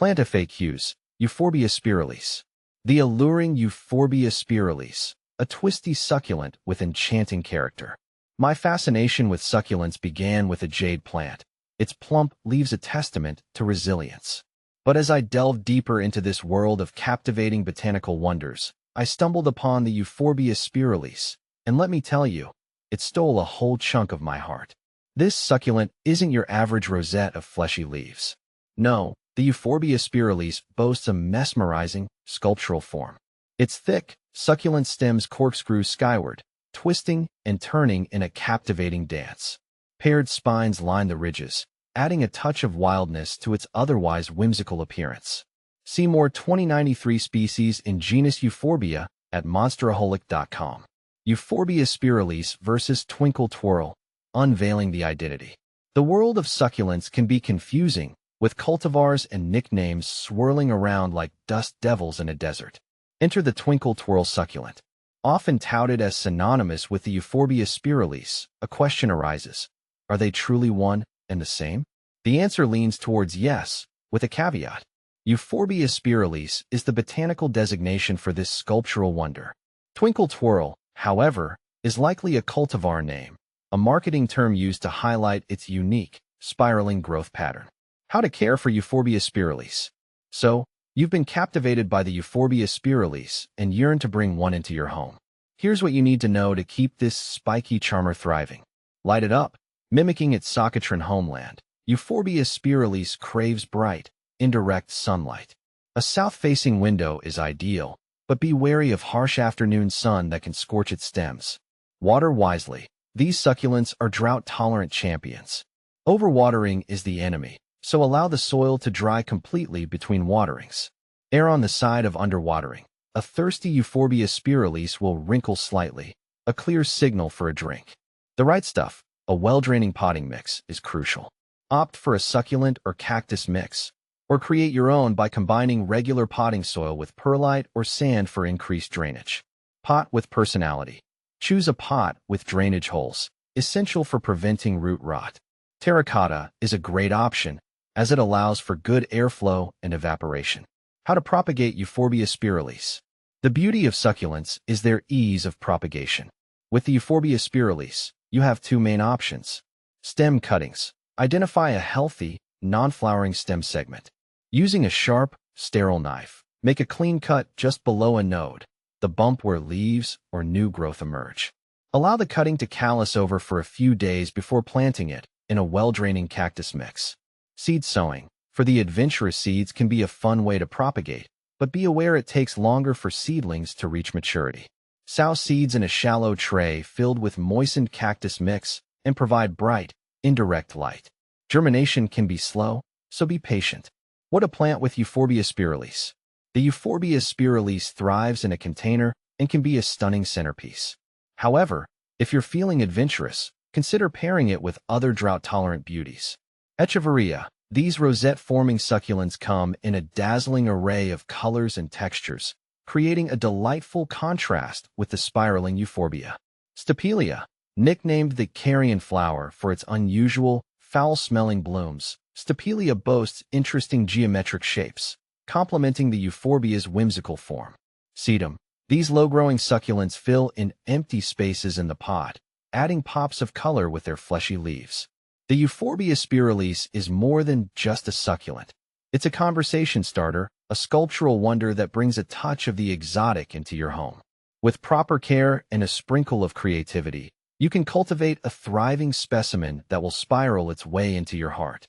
Plant FAQs, Euphorbia spiralis. The alluring Euphorbia spiralis, a twisty succulent with enchanting character. My fascination with succulents began with a jade plant. Its plump leaves a testament to resilience. But as I delved deeper into this world of captivating botanical wonders, I stumbled upon the Euphorbia spiralis, and let me tell you, it stole a whole chunk of my heart. This succulent isn't your average rosette of fleshy leaves. No, the Euphorbia spiralis boasts a mesmerizing, sculptural form. Its thick, succulent stems corkscrew skyward, twisting and turning in a captivating dance. Paired spines line the ridges, adding a touch of wildness to its otherwise whimsical appearance. See more 2093 species in genus Euphorbia at monsteraholic.com. Euphorbia spiralis versus Twinkle Twirl, unveiling the identity. The world of succulents can be confusing, with cultivars and nicknames swirling around like dust devils in a desert. Enter the Twinkle Twirl succulent. Often touted as synonymous with the Euphorbia spiralis, a question arises. Are they truly one and the same? The answer leans towards yes, with a caveat. Euphorbia spiralis is the botanical designation for this sculptural wonder. Twinkle Twirl, however, is likely a cultivar name, a marketing term used to highlight its unique, spiraling growth pattern. How to care for Euphorbia spiralis. So, you've been captivated by the Euphorbia spiralis and yearn to bring one into your home. Here's what you need to know to keep this spiky charmer thriving. Light it up. Mimicking its Socotrine homeland, Euphorbia spiralis craves bright, indirect sunlight. A south-facing window is ideal, but be wary of harsh afternoon sun that can scorch its stems. Water wisely. These succulents are drought-tolerant champions. Overwatering is the enemy, so allow the soil to dry completely between waterings. Err on the side of underwatering. A thirsty Euphorbia spiralis will wrinkle slightly, a clear signal for a drink. The right stuff, a well-draining potting mix, is crucial. Opt for a succulent or cactus mix, or create your own by combining regular potting soil with perlite or sand for increased drainage. Pot with personality. Choose a pot with drainage holes, essential for preventing root rot. Terracotta is a great option, as it allows for good airflow and evaporation. How to propagate Euphorbia spiralis. The beauty of succulents is their ease of propagation. With the Euphorbia spiralis, you have two main options. Stem cuttings. Identify a healthy, non-flowering stem segment. Using a sharp, sterile knife, make a clean cut just below a node, the bump where leaves or new growth emerge. Allow the cutting to callus over for a few days before planting it in a well-draining cactus mix. Seed sowing. For the adventurous, seeds can be a fun way to propagate, but be aware it takes longer for seedlings to reach maturity. Sow seeds in a shallow tray filled with moistened cactus mix and provide bright, indirect light. Germination can be slow, so be patient. What to plant with Euphorbia spiralis. The Euphorbia spiralis thrives in a container and can be a stunning centerpiece. However, if you're feeling adventurous, consider pairing it with other drought-tolerant beauties. Echeveria. These rosette-forming succulents come in a dazzling array of colors and textures, creating a delightful contrast with the spiraling Euphorbia. Stapelia. Nicknamed the carrion flower for its unusual, foul-smelling blooms, Stapelia boasts interesting geometric shapes, complementing the Euphorbia's whimsical form. Sedum. These low-growing succulents fill in empty spaces in the pot, adding pops of color with their fleshy leaves. The Euphorbia spiralis is more than just a succulent. It's a conversation starter, a sculptural wonder that brings a touch of the exotic into your home. With proper care and a sprinkle of creativity, you can cultivate a thriving specimen that will spiral its way into your heart.